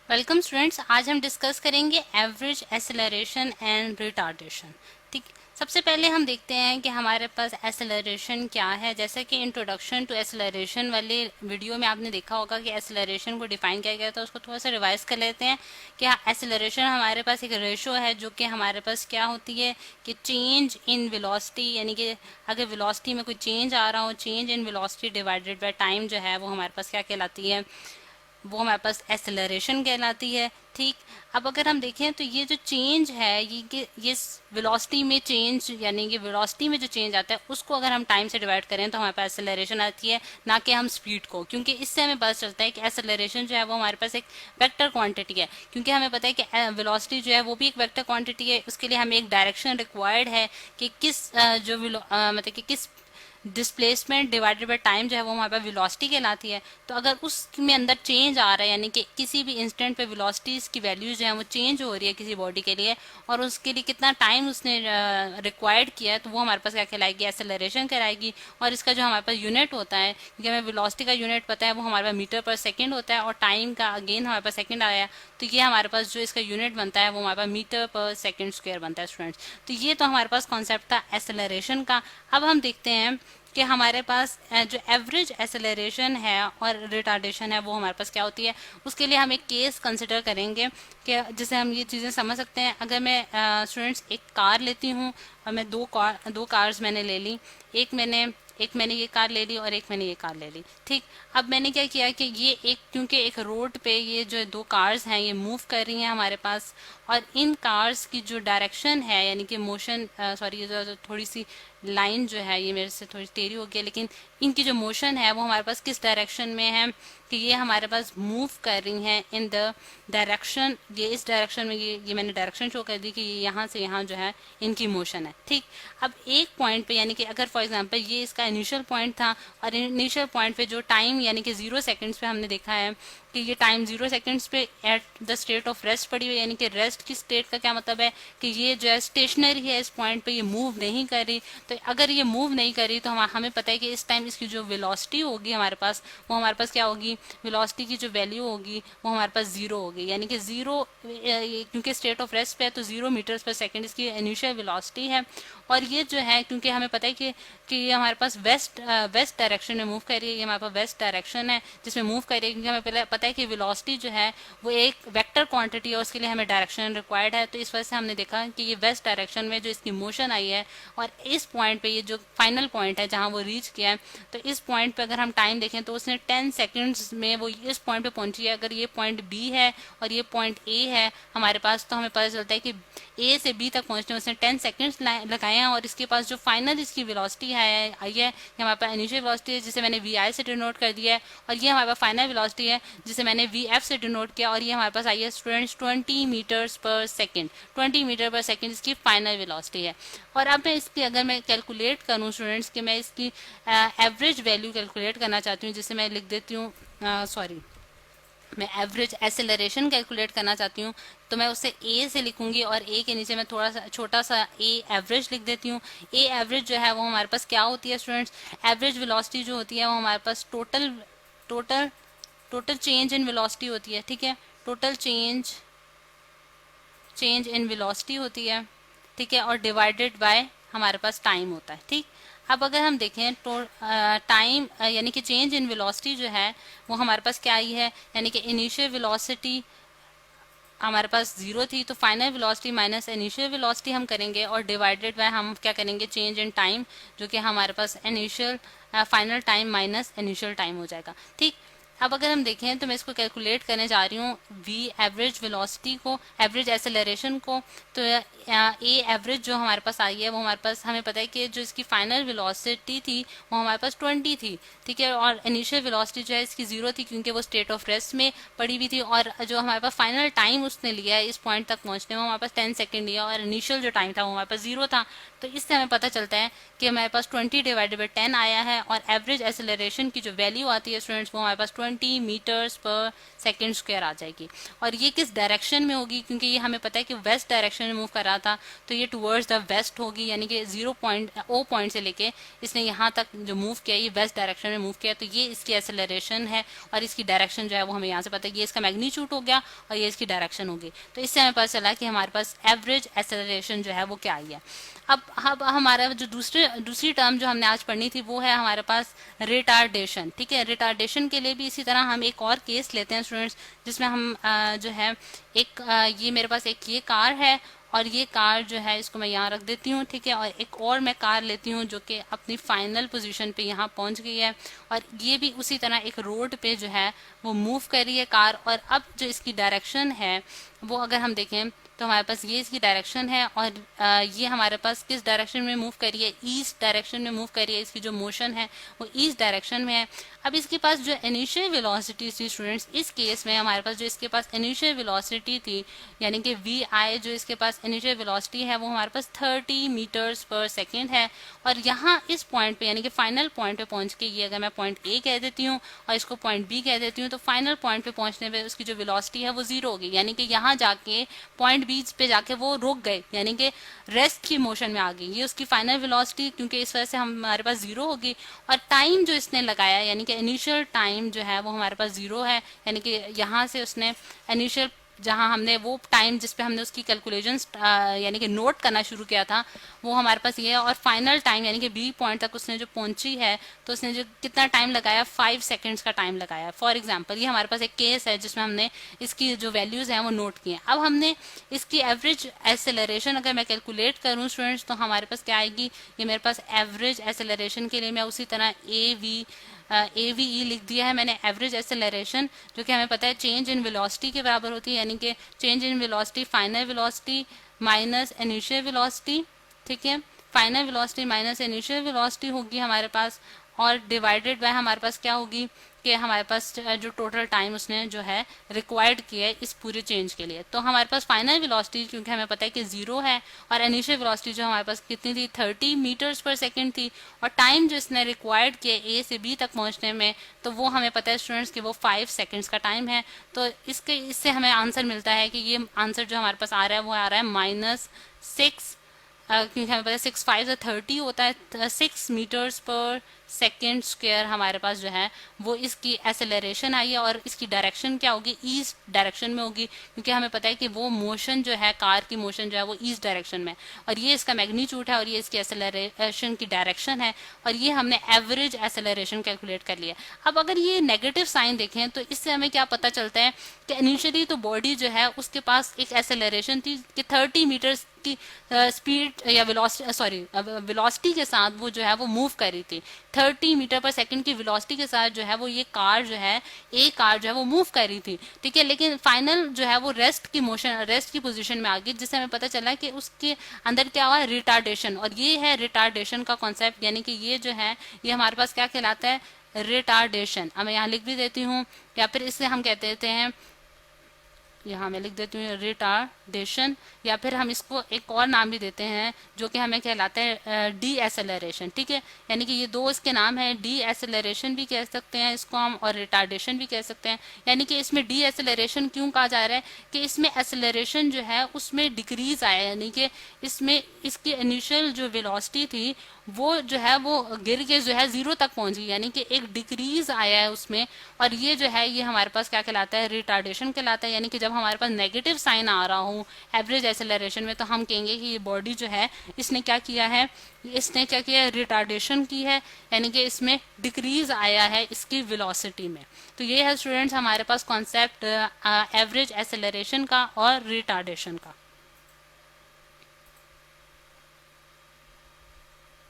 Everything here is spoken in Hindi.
Welcome students. आज हम डिस्कस करेंगे एवरेज एसेलरेशन एंड रिटार्डेशन। ठीक, सबसे पहले हम देखते हैं कि हमारे पास एसेलरेशन क्या है। जैसे कि इंट्रोडक्शन टू एसेलरेशन वाले वीडियो में आपने देखा होगा कि एसेलरेशन को डिफाइन किया गया था, उसको थोड़ा सा रिवाइज कर लेते हैं कि एसेलरेशन हमारे पास एक रेशो है जो कि हमारे पास क्या होती है कि चेंज इन वेलोसिटी, यानी कि अगर वेलोसिटी में कोई चेंज आ रहा हो, change in velocity divided by time जो है वो हमारे पास क्या कहलाती है, वो हमारे पास एसेलरेशन कहलाती है। ठीक, अब अगर हम देखें तो ये जो चेंज है ये वेलोसिटी में चेंज, यानी कि वेलोसिटी में जो चेंज आता है उसको अगर हम टाइम से डिवाइड करें तो हमारे पास एसेलरेशन आती है, ना कि हम स्पीड को। क्योंकि इससे हमें पता चलता है कि एसेलरेशन जो है वो हमारे पास एक वेक्टर क्वांटिटी है। क्योंकि हमें पता है कि वेलोसिटी जो है वो भी एक वेक्टर क्वांटिटी है, उसके लिए हमें एक डायरेक्शन रिक्वायर्ड है कि मतलब कि किस डिस्प्लेसमेंट डिवाइडेड बाय टाइम जो है वो हमारे पास वेलोसिटी कहलाती है। तो अगर उसमें अंदर चेंज आ रहा है, यानी कि किसी भी इंस्टेंट पे वेलोसिटी की वैल्यू जो है वो चेंज हो रही है किसी बॉडी के लिए, और उसके लिए कितना टाइम उसने रिक्वायर्ड किया है, तो वो हमारे पास क्या कहलाएगी, एसेलरेशन कहलाएगी। और इसका जो हमारे पास यूनिट होता है, क्योंकि हमें वेलोसिटी का यूनिट पता है, वो हमारे पास मीटर पर सेकेंड होता है, और टाइम का अगेन हमारे पास सेकेंड आया, तो ये हमारे पास जो इसका यूनिट बनता है वो हमारे पास मीटर पर सेकेंड स्क्वायर बनता है स्टूडेंट्स। तो ये तो हमारे पास कॉन्सेप्ट था एसेलरेशन का। अब हम देखते हैं कि हमारे पास जो एवरेज एसेलरेशन है और रिटार्डेशन है वो हमारे पास क्या होती है। उसके लिए हम एक केस कंसिडर करेंगे कि जिससे हम ये चीज़ें समझ सकते हैं। अगर मैं स्टूडेंट्स एक कार लेती हूँ, और मैं दो कार्स मैंने ले ली, एक मैंने ये कार ले ली और एक मैंने ये कार ले ली। ठीक, अब मैंने क्या किया कि क्योंकि एक रोड पे ये जो दो कार्स हैं ये मूव कर रही हैं हमारे पास, और इन कार्स की जो डायरेक्शन है, यानी कि मोशन, सॉरी, ये जो थोड़ी सी लाइन जो है ये मेरे से थोड़ी टेढ़ी हो गई है, लेकिन इनकी जो मोशन है वो हमारे पास किस डायरेक्शन में है कि ये हमारे पास मूव कर रही हैं इन द डायरेक्शन, ये इस डायरेक्शन में, ये मैंने डायरेक्शन शो कर दी कि ये यहाँ से यहाँ जो है इनकी मोशन है। ठीक, अब एक पॉइंट पे, यानी कि अगर फॉर एग्जांपल ये इसका इनिशियल पॉइंट था, और इनिशियल पॉइंट पे जो टाइम यानी कि 0 सेकेंड्स पे हमने देखा है कि ये टाइम 0 सेकेंड्स पे at the state of rest पड़ी हुई है। यानी कि रेस्ट की स्टेट का क्या मतलब है कि ये जो है स्टेशनरी है, इस पॉइंट पे ये मूव नहीं कर रही। तो अगर ये मूव नहीं कर रही तो हमें पता है कि इस टाइम इसकी जो वेलोसिटी होगी हमारे पास, वो हमारे पास क्या होगी, वेलोसिटी की जो वैल्यू होगी वो हमारे पास 0 होगी। यानी कि 0, क्योंकि स्टेट ऑफ रेस्ट पे है तो 0 मीटर्स पर सेकेंड इसकी इनिशियल वेलोसिटी है। और ये जो है, क्योंकि हमें पता है कि ये हमारे पास वेस्ट डायरेक्शन में मूव कर रही है, ये हमारे पास वेस्ट डायरेक्शन है जिसमें मूव कर रही है, क्योंकि हमें पहले पता है कि वेलोसिटी जो है वो एक वेक्टर क्वांटिटी है, उसके लिए हमें डायरेक्शन रिक्वायर्ड है। तो इस वजह से हमने देखा कि ये वेस्ट डायरेक्शन में जो इसकी मोशन आई है, और इस पॉइंट पे ये जो फाइनल पॉइंट है जहां वो रीच किया है, तो इस पॉइंट पे अगर हम टाइम देखें तो उसने 10 सेकेंड्स में वो इस पॉइंट पे पहुंची है। अगर ये पॉइंट बी है और ये पॉइंट ए है हमारे पास, तो हमें पता चलता है कि ए से बी तक पहुंचने उसने 10 सेकेंड्स लगाए हैं, और इसके पास जो फाइनल इसकी वेलोसिटी है आई है, ये हमारे पास इनिशियल वेलोसिटी है जिसे मैंने वी आई से डिनोट कर दिया है, और ये हमारे पास फाइनल वेलोसिटी है जिसे मैंने वी एफ से डिनोट किया, और ये हमारे पास आई है स्टूडेंट्स 20 मीटर्स पर सेकेंड। 20 मीटर पर सेकेंड इसकी फाइनल वेलोसिटी है। और अब मैं इसकी अगर मैं कैलकुलेट करूँ स्टूडेंट्स कि मैं इसकी एवरेज वैल्यू कैलकुलेट करना चाहती हूँ, जिसे मैं लिख देती हूँ, सॉरी, मैं एवरेज एसेलरेशन कैलकुलेट करना चाहती हूँ, तो मैं उसे ए से लिखूंगी, और ए के नीचे मैं थोड़ा सा छोटा सा ए एवरेज लिख देती हूँ। ए एवरेज जो है वो हमारे पास क्या होती है स्टूडेंट्स, एवरेज वेलोसिटी जो होती है वो हमारे पास total total change in velocity होती है। ठीक है, टोटल चेंज इन वेलोसिटी होती है। ठीक है, और डिवाइडेड बाय हमारे पास टाइम होता है। ठीक, अब अगर हम देखें तो टाइम यानी कि चेंज इन वेलोसिटी जो है वो हमारे पास क्या आई है, यानी कि इनिशियल वेलोसिटी हमारे पास 0 थी, तो final velocity minus initial velocity हम करेंगे, और डिवाइडेड बाय हम क्या करेंगे, चेंज इन टाइम, जो कि हमारे पास initial final time minus initial time हो जाएगा। ठीक, अब अगर हम देखें तो मैं इसको कैलकुलेट करने जा रही हूँ वी एवरेज वेलोसिटी को, एवरेज एसेलरेशन को। तो ए एवरेज जो हमारे पास आई है वो हमारे पास, हमें पता है कि जो इसकी फाइनल वेलोसिटी थी वो हमारे पास 20 थी। ठीक है, और इनिशियल वेलोसिटी जो है इसकी 0 थी, क्योंकि वो स्टेट ऑफ रेस्ट में पड़ी हुई थी, और जो हमारे पास फाइनल टाइम उसने लिया है इस पॉइंट तक पहुंचने में, हमारे पास 10 सेकेंड लिया, और इनिशियल जो टाइम था वो हमारे पास 0 था। तो इससे हमें पता चलता है कि हमारे पास 20 डिवाइडेड बाई 10 आया है, और एवरेज एसेलरेशन की जो वैल्यू आती है स्टूडेंट्स वो हमारे पास 120 मीटर्स पर सेकेंड स्क्वायर आ जाएगी। और ये किस डायरेक्शन में होगी, क्योंकि ये हमें पता है कि वेस्ट डायरेक्शन में मूव कर रहा था, तो ये टुवर्ड्स द वेस्ट होगी, यानी कि O पॉइंट से लेके इसने यहाँ तक जो मूव किया ये वेस्ट डायरेक्शन में मूव किया, तो ये इसकी एक्सेलरेशन है और इसकी डायरेक्शन जो है वो हमें यहाँ से पता है, ये इसका मैग्नीट्यूड हो गया और ये इसकी डायरेक्शन होगी। तो इससे हमें पता चला कि हमारे पास एवरेज एक्सेलरेशन जो है वो क्या आई है। अब हमारा जो दूसरी टर्म जो हमने आज पढ़नी थी वो है हमारे पास रिटार्डेशन। ठीक है, रिटार्डेशन के लिए भी इसी तरह हम एक और केस लेते हैं स्टूडेंट्स, जिसमें हम जो है ये मेरे पास एक ये कार है और ये कार जो है इसको मैं यहाँ रख देती हूँ। ठीक है, और एक और मैं कार लेती हूँ जो कि अपनी फाइनल पोजीशन पे यहाँ पहुँच गई है और ये भी उसी तरह एक रोड पे जो है वो मूव कर रही है कार। और अब जो इसकी डायरेक्शन है वो अगर हम देखें तो हमारे पास ये इसकी डायरेक्शन है और ये हमारे पास किस डायरेक्शन में मूव कर रही है, ईस्ट डायरेक्शन में मूव कर रही है। इसकी जो मोशन है वो ईस्ट डायरेक्शन में है। अब इसके पास जो इनिशियल वेलोसिटी थी स्टूडेंट्स, इस केस में हमारे पास जो इसके पास इनिशियल वेलोसिटी थी यानी कि VI जो इसके पास इनिशियल वेलोसिटी है वो हमारे पास 30 मीटर्स पर सेकेंड है। और यहाँ इस पॉइंट पे यानी कि फाइनल पॉइंट पे पहुंच के ये अगर मैं पॉइंट A कह देती हूँ और इसको पॉइंट B कह देती हूँ तो फाइनल पॉइंट पे पहुंचने पे उसकी जो वेलोसिटी है वो 0 होगी, यानी कि यहाँ जाके पॉइंट B पे जाके वो रुक गए, यानी कि रेस्ट की मोशन में आ गई। ये उसकी फाइनल वेलोसिटी क्योंकि इस वजह से हमारे पास 0 होगी। और टाइम जो इसने लगाया यानी कि इनिशियल टाइम जो है वो हमारे पास 0 है, यानी कि यहाँ से उसने इनिशियल जहाँ हमने वो टाइम जिस पे हमने उसकी कैलकुलेशंस यानी कि नोट करना शुरू किया था वो हमारे पास ये है। और फाइनल टाइम यानी कि B पॉइंट तक उसने जो पहुंची है तो उसने जो कितना टाइम लगाया 5 सेकंड्स का टाइम लगाया। फॉर एग्जांपल ये हमारे पास एक केस है जिसमें हमने इसकी जो वैल्यूज हैं वो नोट किए। अब हमने इसकी एवरेज एक्सेलरेशन अगर मैं कैलकुलेट करूँ स्टूडेंट्स तो हमारे पास क्या आएगी, ये मेरे पास एवरेज एक्सेलरेशन के लिए मैं उसी तरह AVE लिख दिया है मैंने, एवरेज एक्सेलरेशन, जो कि हमें पता है चेंज इन वेलोसिटी के बराबर होती है, यानी कि change in velocity final velocity minus initial velocity. ठीक है, final velocity minus initial velocity होगी हमारे पास और डिवाइडेड बाय हमारे पास क्या होगी कि हमारे पास जो टोटल टाइम उसने जो है रिक्वायर्ड किया है इस पूरे चेंज के लिए। तो हमारे पास फाइनल वेलोसिटी क्योंकि हमें पता है कि 0 है और इनिशियल वेलोसिटी जो हमारे पास कितनी थी 30 मीटर्स पर सेकेंड थी और टाइम जो इसने रिक्वायर्ड किया A से B तक पहुंचने में तो वो हमें पता है स्टूडेंट्स कि वो 5 सेकेंड्स का टाइम है। तो इससे हमें आंसर मिलता है कि ये आंसर जो हमारे पास आ रहा है वो आ रहा है -6 क्योंकि हमें पता है 6 5 30 होता है 6 मीटर्स पर सेकेंड स्क्वायर हमारे पास जो है वो इसकी एक्सेलरेशन आई है। और इसकी डायरेक्शन क्या होगी, ईस्ट डायरेक्शन में होगी क्योंकि हमें पता है कि वो मोशन जो है कार की मोशन जो है वो ईस्ट डायरेक्शन में और ये इसका मैग्नीट्यूड है और ये इसकी एक्सेलरेशन की डायरेक्शन है और ये हमने एवरेज एक्सेलरेशन कैलकुलेट कर लिया। अब अगर ये नेगेटिव साइन देखें तो इससे हमें क्या पता चलता है कि इनिशियली तो बॉडी जो है उसके पास एक एक्सेलरेशन थी कि 30 मीटर्स की स्पीड या वेलोसिटी के साथ वो जो है वो मूव कर रही थी। 30 मीटर पर सेकंड की वेलोसिटी के साथ जो है वो ये कार जो है कार जो है वो मूव कर रही थी। ठीक है, लेकिन फाइनल जो है वो रेस्ट की पोजीशन में आ गई, जिससे हमें पता चला कि उसके अंदर क्या हुआ, रिटार्डेशन। और ये है रिटार्डेशन का कॉन्सेप्ट, यानी कि ये जो है ये हमारे पास क्या कहलाता है, रिटार्डेशन। अब मैं यहाँ लिख भी देती हूँ या फिर इससे हम कहते देते हैं, यहाँ मैं लिख देती हूँ रिटार्डेशन, या फिर हम इसको एक और नाम भी देते हैं जो कि हमें कहलाता है डी एसेलरेशन। ठीक है, यानी कि ये दो इसके नाम है, डी एसेलरेशन भी कह सकते हैं इसको हम और रिटार्डेशन भी कह सकते हैं। यानी कि इसमें डी एसेलरेशन क्यों कहा जा रहा है कि इसमें एसेलरेशन जो है उसमें डिक्रीज आया, यानी कि इसमें इसकी इनिशियल जो वेलोसिटी थी वो जो है वो गिर के जो है 0 तक पहुंच गई, यानी कि एक डिक्रीज आया है उसमें। और ये जो है ये हमारे पास क्या कहलाता है, रिटार्डेशन कहलाता है। यानी कि जब हमारे पास नेगेटिव साइन आ रहा हो एवरेज एक्सेलरेशन में तो हम कहेंगे कि ये बॉडी जो है इसने क्या किया है, रिटार्डेशन की है, यानी कि इसमें डिक्रीज आया है इसकी वेलोसिटी में। तो ये है स्टूडेंट्स हमारे पास कॉन्सेप्ट एवरेज एक्सेलरेशन का और रिटार्डेशन का।